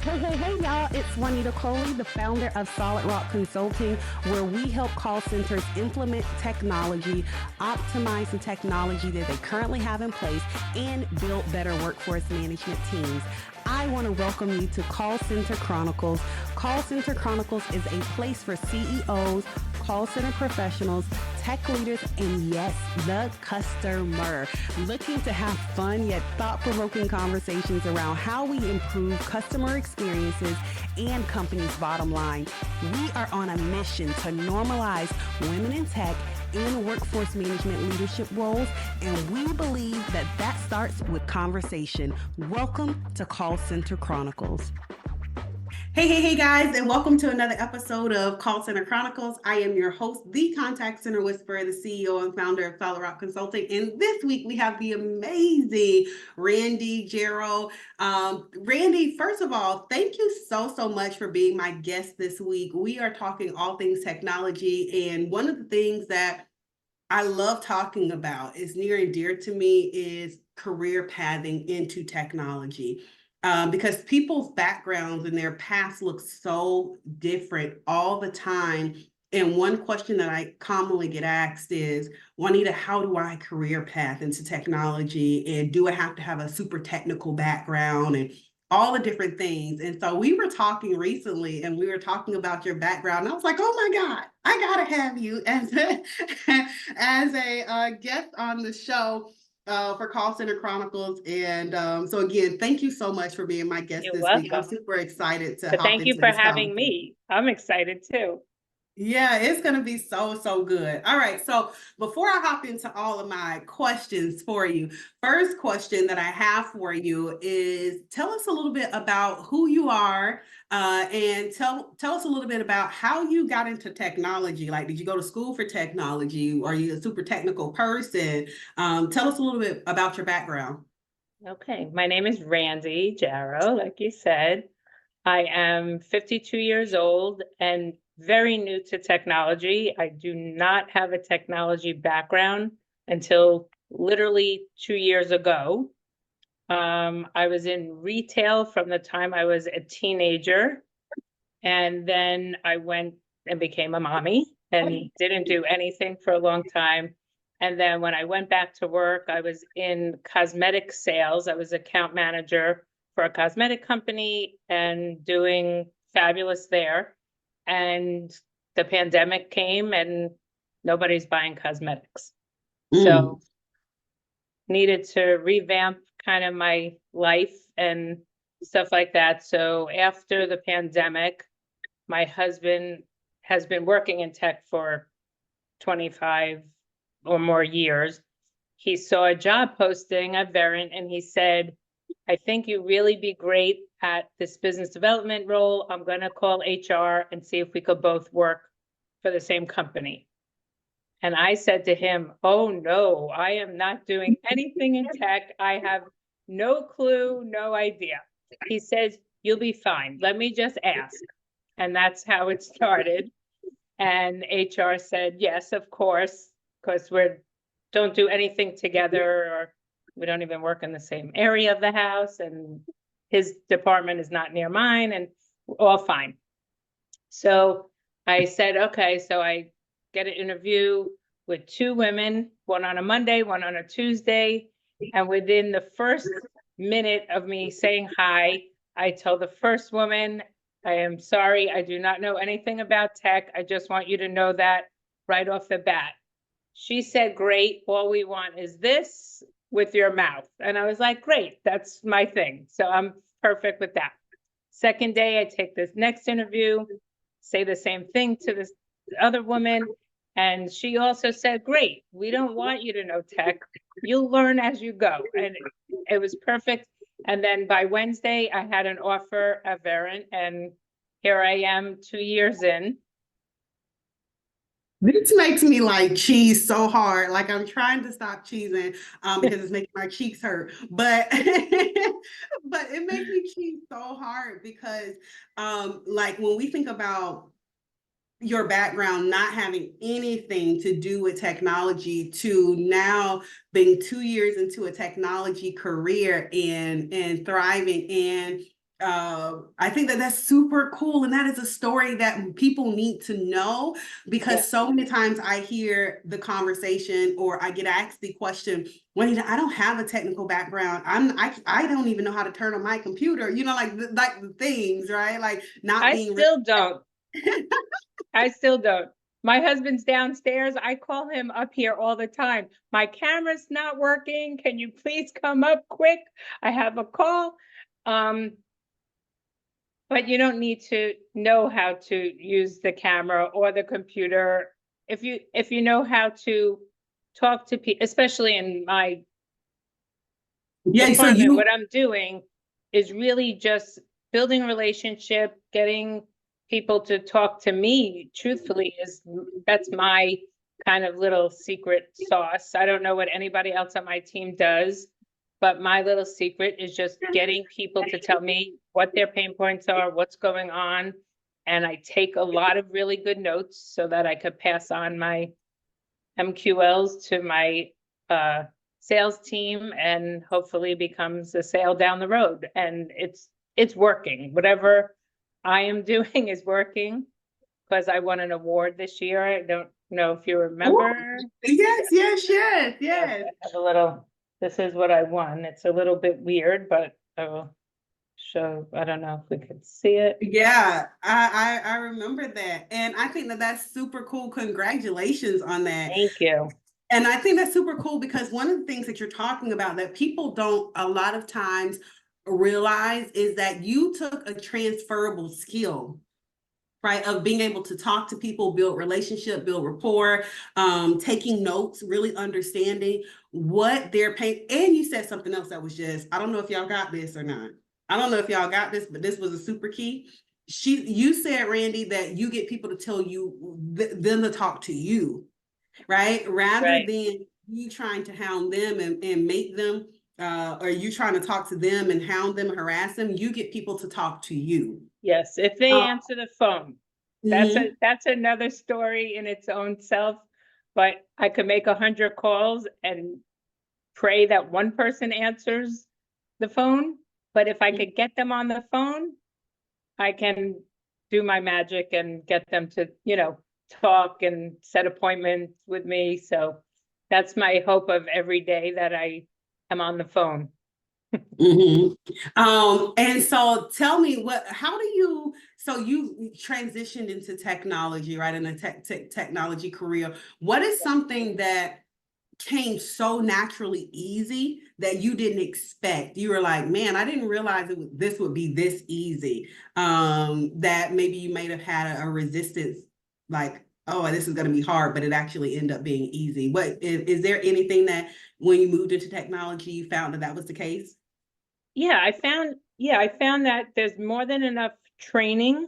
Hey, y'all, it's Juanita Coley, the founder of Solid Rock Consulting, where we help call centers implement technology, optimize the technology that they currently have in place, and build better workforce management teams. I want to welcome you to Call Center Chronicles. Call Center Chronicles is a place for CEOs, call center professionals, tech leaders, and yes, the customer, looking to have fun yet thought-provoking conversations around how we improve customer experiences and companies' bottom line. We are on a mission to normalize women in tech and workforce management leadership roles, and we believe that that starts with conversation. Welcome to Call Center Chronicles. Hey, guys, and welcome to another episode of Call Center Chronicles. I am your host, the Contact Center Whisperer, the CEO and founder of Solid Rock Consulting. And this week we have the amazing Randi Jaro. Randi, first of all, thank you so much for being my guest this week. We are talking all things technology, and one of the things that I love talking about is near and dear to me is career pathing into technology. Because people's backgrounds and their past look so different all the time. And one question that I commonly get asked is, Juanita, how do I career path into technology? And do I have to have a super technical background and all the different things? And so we were talking recently and we were talking about your background. And I was like, oh my God, I gotta have you as a guest on the show for Call Center Chronicles. And so again, thank you so much for being my guest You're this week. I'm welcome. super excited to But hop thank you into for this having conversation. me. I'm excited too. Yeah, it's going to be so good. All right. So before I hop into all of my questions for you, first question that I have for you is tell us a little bit about who you are, and tell us a little bit about how you got into technology. Like, did you go to school for technology? Are you a super technical person? Tell us a little bit about your background. Okay. My name is Randi Jaro, like you said. I am 52 years old and very new to technology. I do not have a technology background until literally 2 years ago. I was in retail from the time I was a teenager, and then I went and became a mommy and didn't do anything for a long time. And then when I went back to work, I was in cosmetic sales. I was account manager for a cosmetic company and doing fabulous there. And the pandemic came and nobody's buying cosmetics. Mm, So needed to revamp kind of my life and stuff like that. So after the pandemic, my husband has been working in tech for 25 or more years. He saw a job posting at Verint and he said, I think you really be great at this business development role. I'm going to call HR and see if we could both work for the same company. And I said to him, oh no, I am not doing anything in tech. I have no clue, no idea. He says, you'll be fine. Let me just ask. And that's how it started. And HR said, yes, of course, because we don't do anything together, or we don't even work in the same area of the house. And his department is not near mine, and all fine. So I said, okay, so I get an interview with two women, one on a Monday, one on a Tuesday. And within the first minute of me saying hi, I tell the first woman, I am sorry, I do not know anything about tech. I just want you to know that right off the bat. She said, great, all we want is this with your mouth. And I was like, great, that's my thing. So I'm perfect with that. Second day, I take this next interview, say the same thing to this other woman. And she also said, great, we don't want you to know tech. You'll learn as you go. And it was perfect. And then by Wednesday, I had an offer at Verint, and here I am 2 years in. this makes me like cheese so hard. Like I'm trying to stop cheesing because it's making my cheeks hurt. But but it makes me cheese so hard because like when we think about your background not having anything to do with technology to now being 2 years into a technology career and thriving, and I think that that's super cool. And that is a story that people need to know, because so many times I hear the conversation or I get asked the question, Juanita, I don't have a technical background. I don't even know how to turn on my computer, like the things, right? Like not I being still don't. I still don't. My husband's downstairs. I call him up here all the time. My camera's not working. Can you please come up quick? I have a call. But you don't need to know how to use the camera or the computer. If you know how to talk to people, especially in my Yeah, so department, what I'm doing is really just building a relationship, getting people to talk to me truthfully that's my kind of little secret sauce. I don't know what anybody else on my team does, but my little secret is just getting people to tell me what their pain points are, what's going on. And I take a lot of really good notes so that I could pass on my MQLs to my sales team, and hopefully becomes a sale down the road. And it's working. Whatever I am doing is working, because I won an award this year. I don't know if you remember. Yes, yes. I have a little, this is what I won. It's a little bit weird, but I will show. I don't know if we could see it. Yeah, I remember that. And I think that that's super cool. Congratulations on that. Thank you. And I think that's super cool, because one of the things that you're talking about that people don't a lot of times realize is that you took a transferable skill, right, of being able to talk to people, build relationship, build rapport, taking notes, really understanding what they're paying. And you said something else that was just, I don't know if y'all got this or not. I don't know if y'all got this, but this was a super key. You said, Randi, that you get people to tell you, them to talk to you, right? Rather than you trying to hound them and make them, or you trying to talk to them and hound them, harass them, you get people to talk to you. Yes, if they answer the phone. That's another story in its own self. But I could make 100 calls and pray that one person answers the phone. But if I could get them on the phone, I can do my magic and get them to, talk and set appointments with me. So that's my hope of every day, that I am on the phone. And so tell me, how do you, so you transitioned into technology, right? In a technology career. What is something that came so naturally easy that you didn't expect? You were like, man, I didn't realize this would be this easy. That maybe you might have had a resistance, like, oh, this is going to be hard, but it actually ended up being easy. What is there anything that when you moved into technology, you found that was the case? I found that there's more than enough training.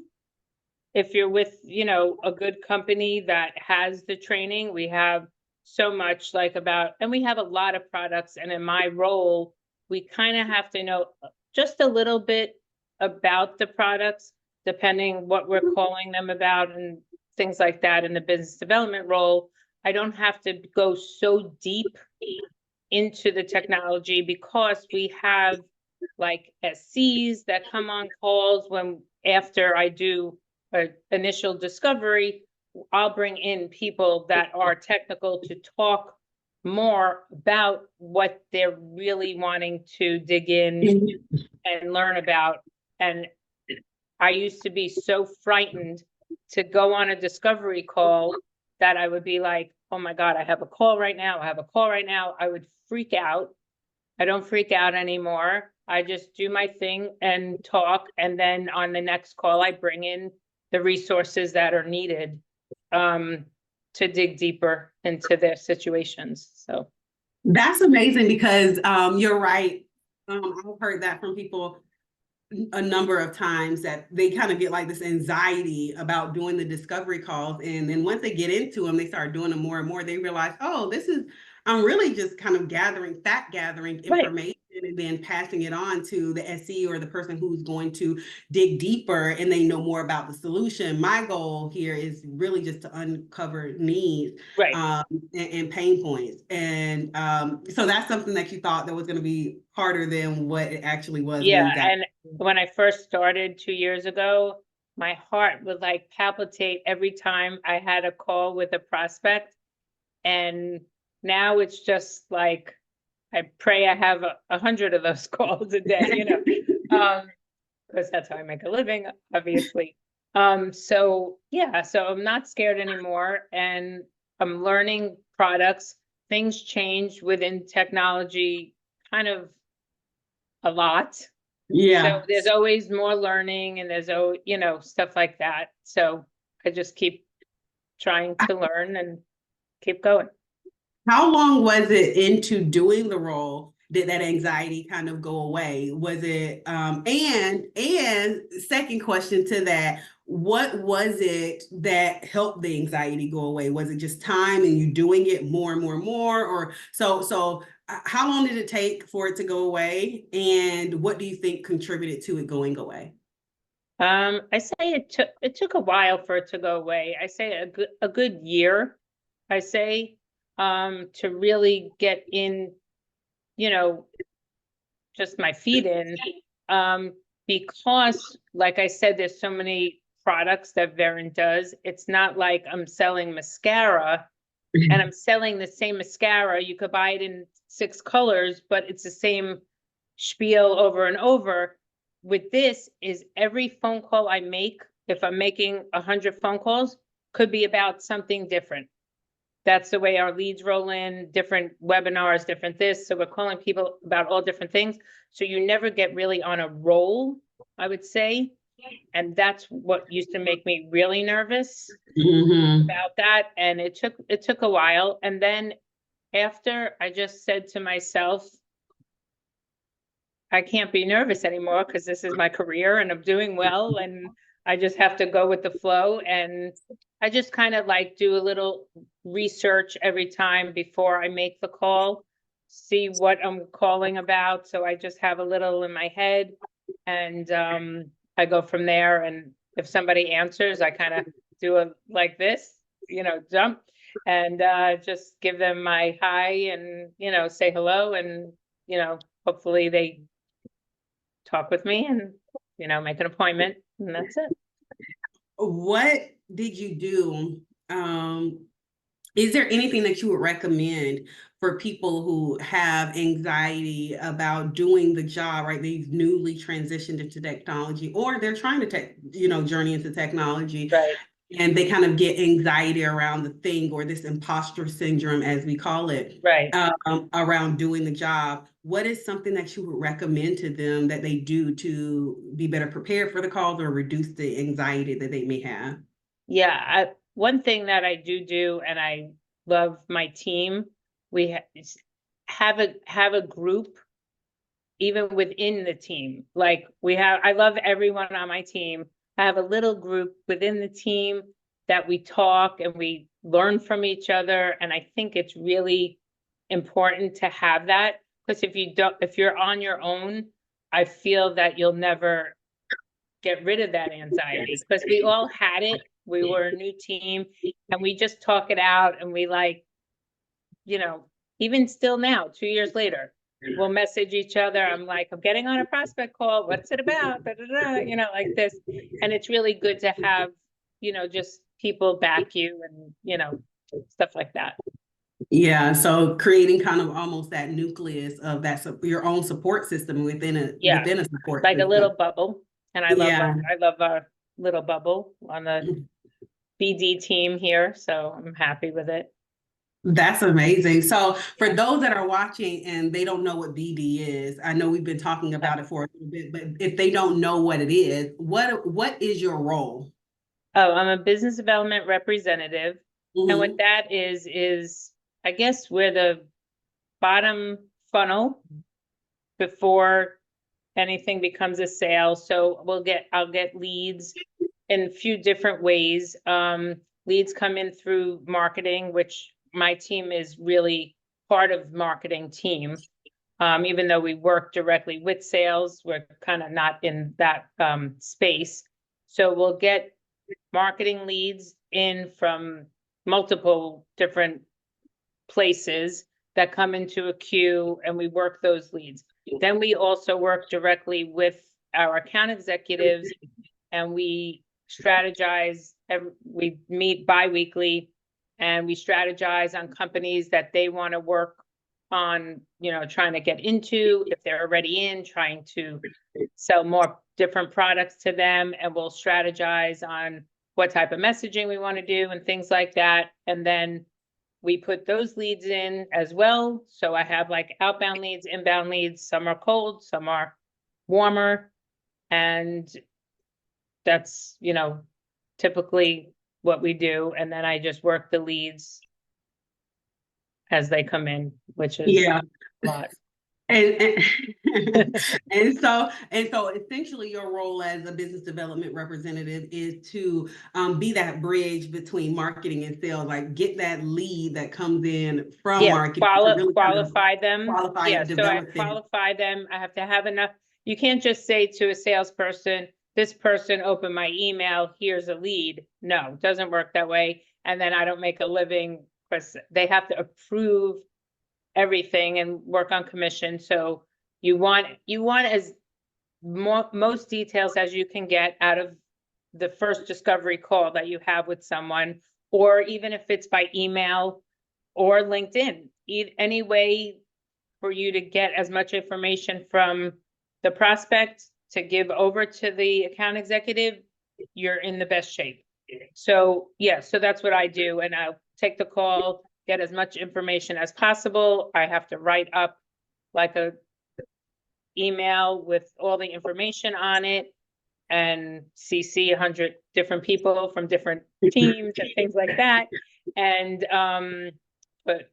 If you're with, a good company that has the training, we have so much and we have a lot of products. And in my role, we kind of have to know just a little bit about the products, depending what we're calling them about and things like that. In the business development role, I don't have to go so deep into the technology, because we have SCs that come on calls after I do an initial discovery. I'll bring in people that are technical to talk more about what they're really wanting to dig in and learn about. And I used to be so frightened to go on a discovery call that I would be like, oh my God, I have a call right now. I would freak out. I don't freak out anymore. I just do my thing and talk. And then on the next call, I bring in the resources that are needed to dig deeper into their situations. So that's amazing, because you're right. I've heard that from people a number of times, that they kind of get like this anxiety about doing the discovery calls. And then once they get into them, they start doing them more and more. They realize, oh, I'm really just kind of gathering information and then passing it on to the SE or the person who's going to dig deeper and they know more about the solution. My goal here is really just to uncover needs Right. and pain points. And so that's something that you thought that was going to be harder than what it actually was when Yeah, you got. and when I first started 2 years ago, my heart would like palpitate every time I had a call with a prospect. And now it's just like, I pray I have 100 of those calls a day, because that's how I make a living, obviously. So yeah, so I'm not scared anymore, and I'm learning products. Things change within technology kind of a lot. So Yeah. there's always more learning, and there's stuff like that. So I just keep trying to learn and keep going. How long was it into doing the role did that anxiety kind of go away? Was it and second question to that, what was it that helped the anxiety go away? Was it just time and you doing it more and more and more? Or so how long did it take for it to go away? And what do you think contributed to it going away? I say it took a while for it to go away. I say a good year, I say, to really get in, you know, just my feet in. Um, because like I said, there's so many products that Verin does. It's not like I'm selling mascara and I'm selling the same mascara. You could buy it in 6 colors, but it's the same spiel over and over. With this is every phone call I make, if I'm making 100 phone calls, could be about something different. That's the way our leads roll in, different webinars, different this. So we're calling people about all different things. So you never get really on a roll, I would say. And that's what used to make me really nervous Mm-hmm. about that. And it took a while. And then after, I just said to myself, I can't be nervous anymore because this is my career and I'm doing well, and I just have to go with the flow. And I just kind of like do a little research every time before I make the call, see what I'm calling about. So I just have a little in my head, and I go from there. And if somebody answers, I kind of do a like this, jump, and just give them my hi, and say hello, and hopefully they talk with me, and make an appointment, and that's it. What did you do? Is there anything that you would recommend for people who have anxiety about doing the job, right? They've newly transitioned into technology, or they're trying to journey into technology, Right. and they kind of get anxiety around the thing, or this imposter syndrome, as we call it, Right. around doing the job. What is something that you would recommend to them that they do to be better prepared for the calls or reduce the anxiety that they may have? Yeah, one thing that I do, and I love my team, we have a group even within the team. Like I love everyone on my team. I have a little group within the team that we talk and we learn from each other. And I think it's really important to have that, because if you're on your own, I feel that you'll never get rid of that anxiety, because we all had it. We were a new team, and we just talk it out, and we even still now, 2 years later, we'll message each other. I'm like, I'm getting on a prospect call. What's it about? Da, da, da, like this. And it's really good to have, just people back you, and, stuff like that. Yeah, so creating kind of almost that nucleus of your own support system Yeah, within a support like a system. little bubble. And Yeah, I love our little bubble on the BD team here. So I'm happy with it. that's amazing. So for those that are watching and they don't know what BD is, I know we've been talking about it for a little bit, but if they don't know what it is, what is your role? Oh, I'm a business development representative. And what Mhm. that is I guess we're the bottom funnel before anything becomes a sale. So I'll get leads in a few different ways. Leads come in through marketing, which my team is really part of marketing team. Even though we work directly with sales, we're kind of not in that space. So we'll get marketing leads in from multiple different places that come into a queue, and we work those leads. Then we also work directly with our account executives, and we strategize. We meet bi-weekly, and we strategize on companies that they want to work on, trying to get into, if they're already in, trying to sell more different products to them, and we'll strategize on what type of messaging we want to do and things like that. And then we put those leads in as well. So I have like outbound leads, inbound leads, some are cold, some are warmer. And that's, typically what we do. And then I just work the leads as they come in, which is a lot. And so essentially your role as a business development representative is to be that bridge between marketing and sales, like get that lead that comes in from marketing. Really qualify them. Qualify so I qualify them. I have to have enough. You can't just say to a salesperson, this person opened my email, here's a lead. No, it doesn't work that way. And then I don't make a living because they have to approve everything and work on commission. So you want as most details as you can get out of the first discovery call that you have with someone, or even if it's by email or LinkedIn, any way for you to get as much information from the prospect to give over to the account executive, you're in the best shape. So so that's what I do. And I'll take the call, get as much information as possible. I have to write up like a email with all the information on it and CC 100 different people from different teams and things like that. And but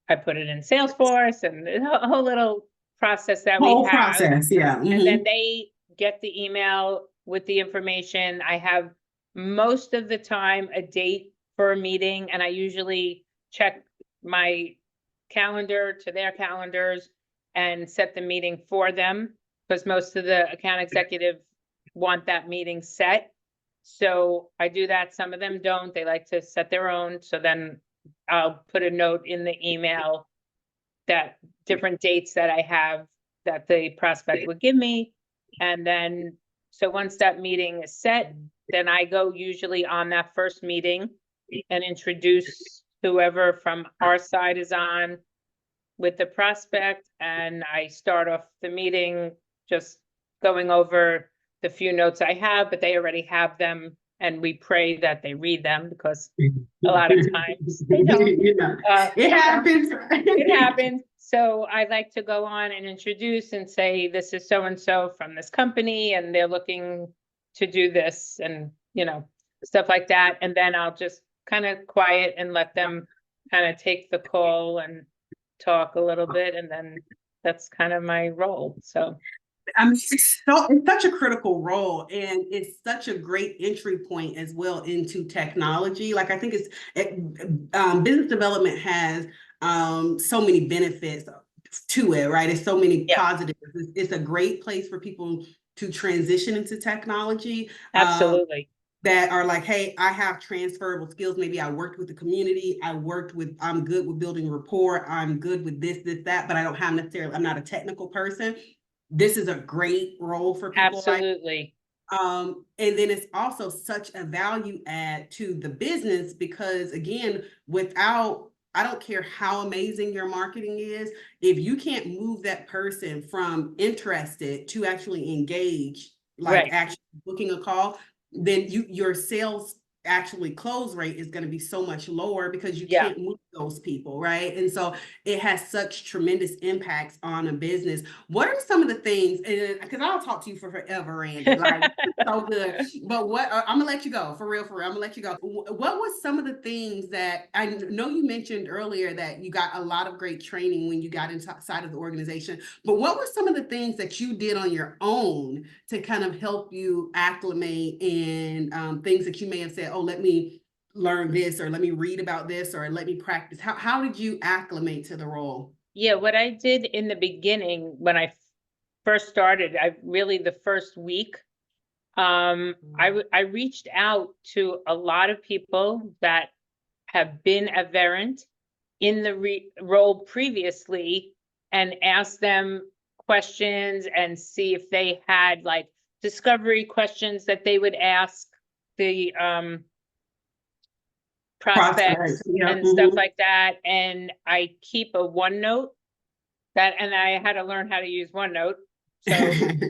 I put it in Salesforce and a whole little process that we have. And then they get the email with the information. I have most of the time a date for a meeting, and I usually check my calendar to their calendars and set the meeting for them, because most of the account executive want that meeting set. So I do that. Some of them don't. They like to set their own. So then I'll put a note in the email that different dates that I have that the prospect would give me. And then, so once that meeting is set, then I go usually on that first meeting and introduce whoever from our side is on with the prospect. And I start off the meeting just going over the few notes I have, but they already have them. And we pray that they read them, because a lot of times they don't. It happens. It happens. So I like to go on and introduce and say, this is so-and-so from this company, and they're looking to do this, and, stuff like that. And then I'll just kind of quiet and let them kind of take the call and talk a little bit. And then that's kind of my role. So I mean, it's such a critical role, and it's such a great entry point as well into technology. Like, I think business development has so many benefits to it, right? It's so many positives. It's a great place for people to transition into technology. Absolutely. That are like, hey, I have transferable skills. Maybe I worked with the community. I'm good with building rapport. I'm good with this, that, but I don't have I'm not a technical person. This is a great role for people. Absolutely. And then it's also such a value add to the business, because again, I don't care how amazing your marketing is, if you can't move that person from interested to actually engage, like actually booking a call, then your sales actually close rate is going to be so much lower, because you can't move those people, right? And so it has such tremendous impacts on a business. What are some of the things, and because I'll talk to you for forever, Randi, like so good, but I'm gonna let you go, for real, I'm gonna let you go. What was some of the things that, I know you mentioned earlier that you got a lot of great training when you got inside of the organization, but what were some of the things that you did on your own to kind of help you acclimate, and things that you may have said, oh, let me learn this, or let me read about this, or let me practice? How did you acclimate to the role? Yeah, what I did in the beginning when I first started, the first week, I reached out to a lot of people that have been a Verint in the role previously and asked them questions and see if they had like discovery questions that they would ask the prospects Yeah. and stuff like that. And I keep a OneNote and I had to learn how to use OneNote. So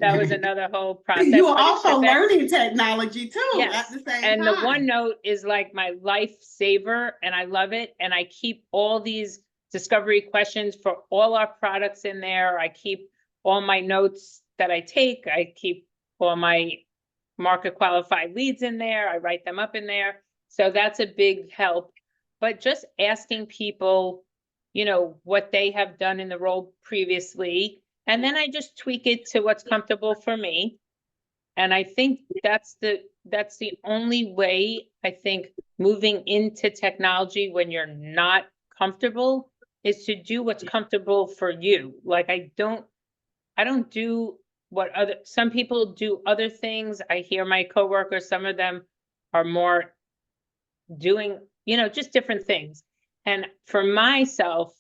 that was another whole process. You are also learning technology too at the same and time. The OneNote is like my lifesaver and I love it. And I keep all these discovery questions for all our products in there. I keep all my notes that I take. I keep all my market qualified leads in there. I write them up in there. So that's a big help. But just asking people, you know, what they have done in the role previously. And then I just tweak it to what's comfortable for me. And I think that's the only way, I think, moving into technology when you're not comfortable is to do what's comfortable for you. Like I don't do what some people do other things. I hear my coworkers, some of them are more doing, you know, just different things. And for myself,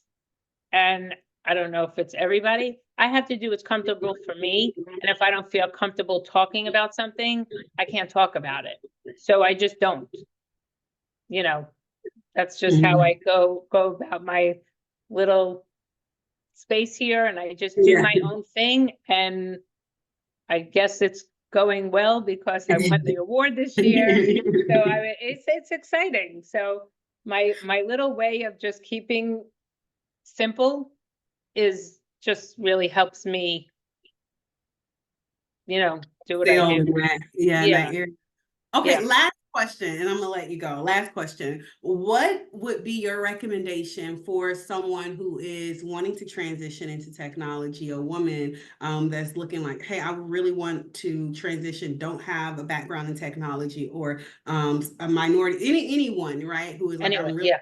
and I don't know if it's everybody, I have to do what's comfortable for me. And if I don't feel comfortable talking about something, I can't talk about it. So I just don't, you know, that's just how I go about my little space here. And I just do my own thing. And I guess it's going well because I won the award this year. So I mean, it's exciting. So my little way of just keeping simple is just really helps me, you know, do what I do. Okay, last question, and I'm gonna let you go. Last question. What would be your recommendation for someone who is wanting to transition into technology, a woman that's looking like, hey, I really want to transition, don't have a background in technology, or a minority, anyone, right, who is like, I'm really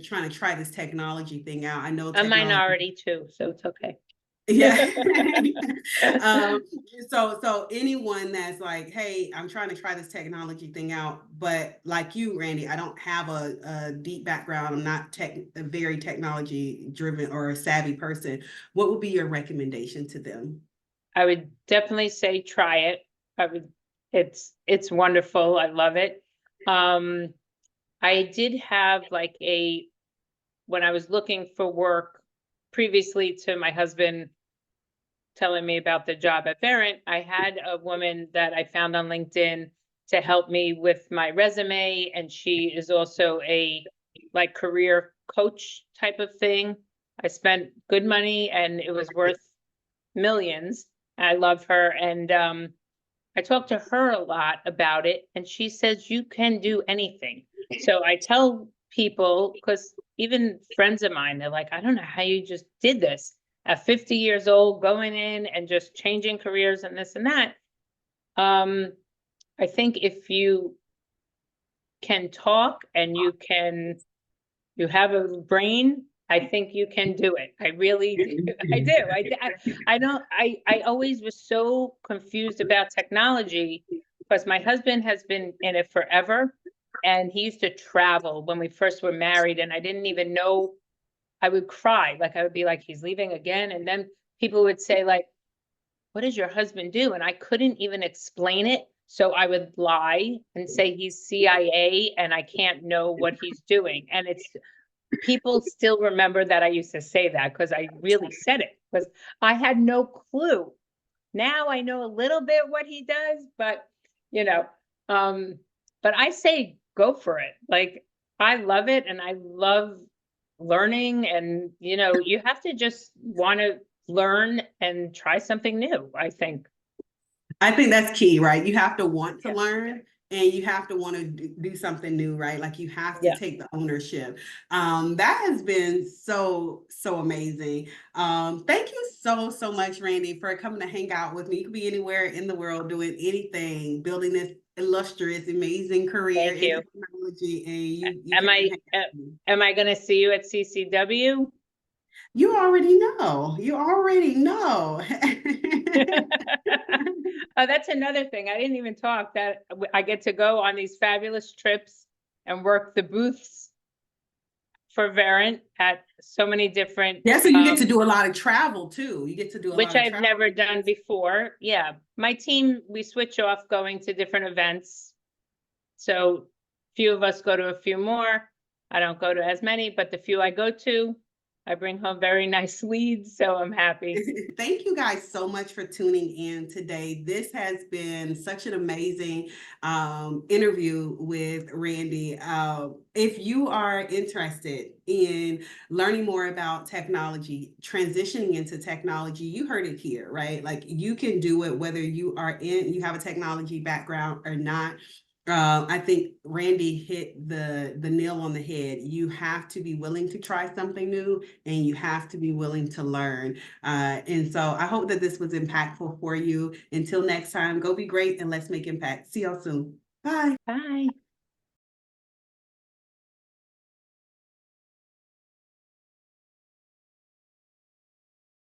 trying to try this technology thing out. I know a minority too, so it's okay. Yeah. So anyone that's like, hey, I'm trying to try this technology thing out, but like you, Randi, I don't have a deep background. I'm not a very technology driven or a savvy person. What would be your recommendation to them? I would definitely say try it. It's wonderful. I love it. I did have like when I was looking for work previously to my husband telling me about the job at Verint, I had a woman that I found on LinkedIn to help me with my resume. And she is also a like career coach type of thing. I spent good money and it was worth millions. I love her. And I talked to her a lot about it. And she says, you can do anything. So I tell people, because even friends of mine, they're like, I don't know how you just did this at 50 years old, going in and just changing careers and this and that. I think if you can talk and you have a brain, I think you can do it. I really do. I do. I always was so confused about technology because my husband has been in it forever. And he used to travel when we first were married. And I didn't even know. I would cry. Like I would be like, he's leaving again. And then people would say like, what does your husband do? And I couldn't even explain it. So I would lie and say he's CIA and I can't know what he's doing. And people still remember that I used to say that because I really said it because I had no clue. Now I know a little bit what he does, but you know, but I say go for it. Like I love it and I love learning and you know, you have to just want to learn and try something new, I think. I think that's key, right? You have to want to learn and you have to want to do something new, right? Like you have to take the ownership. That has been so amazing. Thank you so much, Randi, for coming to hang out with me. You could be anywhere in the world doing anything, building this illustrious, amazing career in technology. And am I going to see you at CCW? You already know. You already know. Oh, that's another thing. I didn't even talk that I get to go on these fabulous trips and work the booths for Verint at so many different, Yeah, so you get to do a lot of travel too. You get to do a which lot of I've travel. never done before. Yeah, my team, we switch off going to different events. So few of us go to a few more. I don't go to as many, but the few I go to, I bring home very nice leads, so I'm happy. Thank you guys so much for tuning in today. This has been such an amazing interview with Randi. If you are interested in learning more about technology, transitioning into technology, you heard it here, right? Like you can do it whether you have a technology background or not. I think Randi hit the nail on the head. You have to be willing to try something new, and you have to be willing to learn. And so I hope that this was impactful for you. Until next time, go be great and let's make impact. See y'all soon. Bye. Bye.